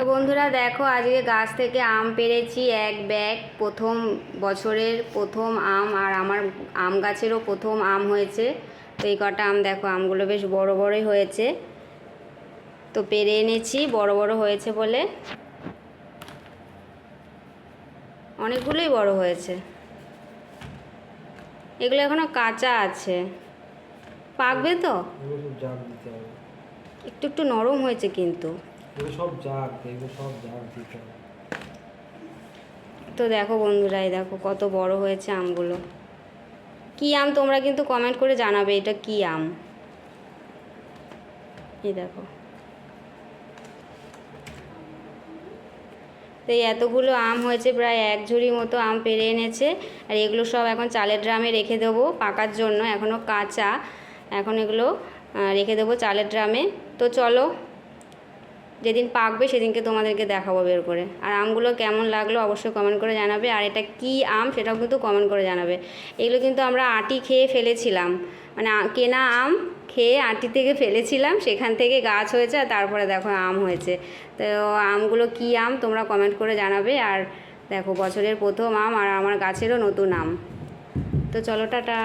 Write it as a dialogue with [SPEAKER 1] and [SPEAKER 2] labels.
[SPEAKER 1] তো বন্ধুরা দেখো, আজকে গাছ থেকে আম পেড়েছি এক ব্যাগ। প্রথম বছরের প্রথম আম, আর আমার আম গাছেরও প্রথম আম হয়েছে। তো এই কটা আম দেখো, আমগুলো বেশ বড় বড়ই হয়েছে। তো পেড়ে এনেছি বড় বড় হয়েছে বলে, অনেকগুলোই বড় হয়েছে। এগুলো এখনো কাঁচা আছে, পাকবে তো। একটু একটু নরম হয়েছে কিন্তু। তো দেখো বন্ধুরা, এই দেখো কত বড় হয়েছে আমগুলো। কি আম তোমরা কিন্তু কমেন্ট করে জানাবে এটা কি আম। এই দেখো, তো এই এতগুলো আম হয়েছে, প্রায় এক ঝুড়ি মতো আম পেড়ে এনেছে। আর এগুলো সব এখন চালের ড্রামে রেখে দেবো পাকার জন্য, এখনও কাঁচা। এখন এগুলো রেখে দেবো চালের ড্রামে। তো চলো, যেদিন পাকবে সেদিনকে তোমাদেরকে দেখাবো বের করে। আর আমগুলো কেমন লাগলো অবশ্যই কমেন্ট করে জানাবে। আর এটা কি আম সেটাও কিন্তু কমেন্ট করে জানাবে। এগুলো কিন্তু আমরা আটি খেয়ে ফেলেছিলাম, মানে কেনা আম খেয়ে আটি থেকে ফেলেছিলাম, সেখান থেকে গাছ হয়েছে আর তারপরে দেখো আম হয়েছে। তো আমগুলো কি আম তোমরা কমেন্ট করে জানাবে। আর দেখো, বছরের প্রথম আম আর আমার গাছেরও নতুন আম। তো চলো, টাটা।